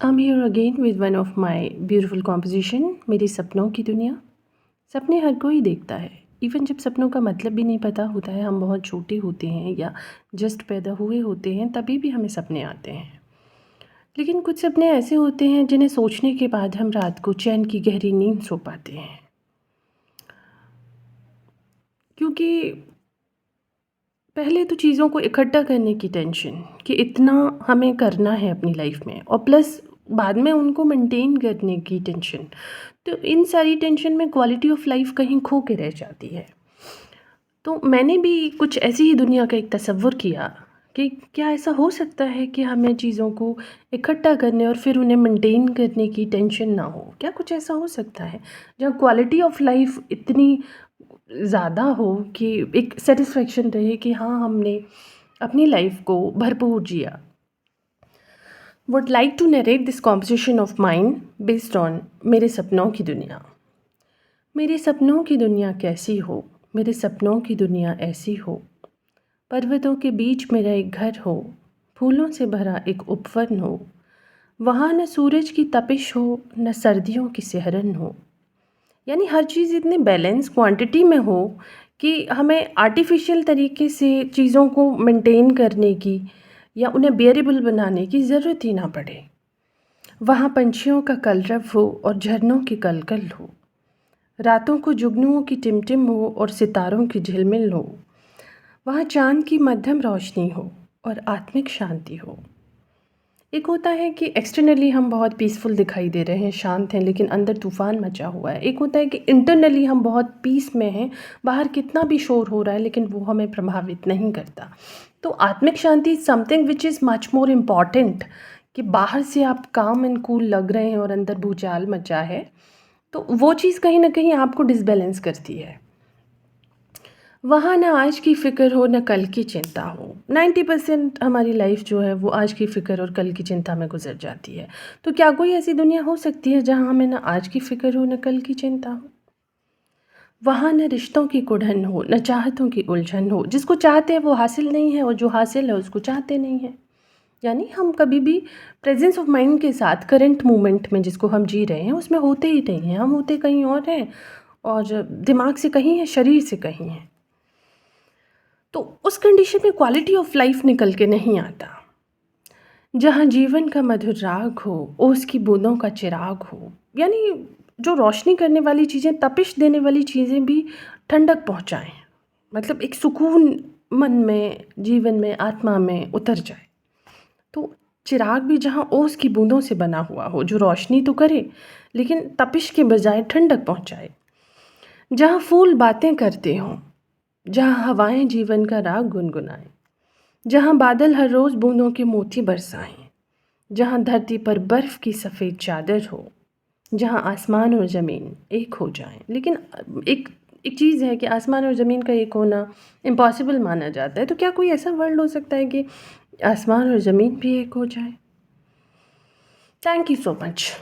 I'm here again with one of my beautiful composition, मेरे सपनों की दुनिया। सपने हर कोई देखता है, इवन जब सपनों का मतलब भी नहीं पता होता है, हम बहुत छोटे होते हैं या जस्ट पैदा हुए होते हैं, तभी भी हमें सपने आते हैं। लेकिन कुछ सपने ऐसे होते हैं जिन्हें सोचने के बाद हम रात को चैन की गहरी नींद सो पाते हैं, क्योंकि पहले तो चीज़ों को इकट्ठा करने की टेंशन कि इतना हमें करना है अपनी लाइफ में, और प्लस बाद में उनको मेंटेन करने की टेंशन। तो इन सारी टेंशन में क्वालिटी ऑफ लाइफ कहीं खो के रह जाती है। तो मैंने भी कुछ ऐसी ही दुनिया का एक तसव्वुर किया कि क्या ऐसा हो सकता है कि हमें चीज़ों को इकट्ठा करने और फिर उन्हें मेंटेन करने की टेंशन ना हो। क्या कुछ ऐसा हो सकता है जहाँ क्वालिटी ऑफ लाइफ इतनी ज़्यादा हो कि एक सेटिस्फेक्शन रहे कि हाँ, हमने अपनी लाइफ को भरपूर जिया। Would like to narrate this composition of mind based on मेरे सपनों की दुनिया। मेरे सपनों की दुनिया कैसी हो, मेरे सपनों की दुनिया ऐसी हो। पर्वतों के बीच मेरा एक घर हो, फूलों से भरा एक उपवन हो। वहाँ न सूरज की तपिश हो, न सर्दियों की सिहरन हो। यानी हर चीज़ इतनी बैलेंस क्वांटिटी में हो कि हमें आर्टिफिशियल तरीके से चीज़ों को मेंटेन करने की या उन्हें बेयरेबल बनाने की ज़रूरत ही ना पड़े। वहाँ पंछियों का कलरव हो और झरनों की कलकल हो। रातों को जुगनुओं की टिमटिम हो और सितारों की झिलमिल हो। वहाँ चाँद की मध्यम रोशनी हो और आत्मिक शांति हो। एक होता है कि एक्सटर्नली हम बहुत पीसफुल दिखाई दे रहे हैं, शांत हैं, लेकिन अंदर तूफ़ान मचा हुआ है। एक होता है कि इंटरनली हम बहुत पीस में हैं, बाहर कितना भी शोर हो रहा है लेकिन वो हमें प्रभावित नहीं करता। तो आत्मिक शांति is something which is much more important, कि बाहर से आप काम एंड कूल लग रहे हैं और अंदर भूचाल मचा है, तो वो चीज़ कहीं न कहीं आपको डिसबैलेंस करती है। वहाँ ना आज की फ़िक्र हो ना कल की चिंता हो। 90% हमारी लाइफ जो है वो आज की फ़िक्र और कल की चिंता में गुजर जाती है। तो क्या कोई ऐसी दुनिया हो सकती है जहाँ हमें ना आज की फ़िक्र हो ना कल की चिंता हो? वहाँ न रिश्तों की कुढ़न हो, न चाहतों की उलझन हो। जिसको चाहते हैं वो हासिल नहीं है और जो हासिल है उसको चाहते नहीं हैं। यानी हम कभी भी प्रेजेंस ऑफ माइंड के साथ करंट मोमेंट में जिसको हम जी रहे हैं उसमें होते ही नहीं हैं। हम होते कहीं और हैं और दिमाग से कहीं हैं, शरीर से कहीं हैं। तो उस कंडीशन में क्वालिटी ऑफ लाइफ निकल के नहीं आता, जहाँ जीवन का मधुर राग हो, ओस की बूंदों का चिराग हो। यानी जो रोशनी करने वाली चीज़ें, तपिश देने वाली चीज़ें भी ठंडक पहुँचाएं, मतलब एक सुकून मन में, जीवन में, आत्मा में उतर जाए। तो चिराग भी जहाँ ओस की बूंदों से बना हुआ हो, जो रोशनी तो करे लेकिन तपिश के बजाय ठंडक पहुँचाए। जहाँ फूल बातें करते हों, जहाँ हवाएं जीवन का राग गुनगुनाएं, जहाँ बादल हर रोज़ बूंदों के मोती बरसाएं, जहाँ धरती पर बर्फ़ की सफ़ेद चादर हो, जहाँ आसमान और ज़मीन एक हो जाएं। लेकिन एक एक चीज़ है कि आसमान और ज़मीन का एक होना इम्पॉसिबल माना जाता है। तो क्या कोई ऐसा वर्ल्ड हो सकता है कि आसमान और ज़मीन भी एक हो जाए? Thank you so much.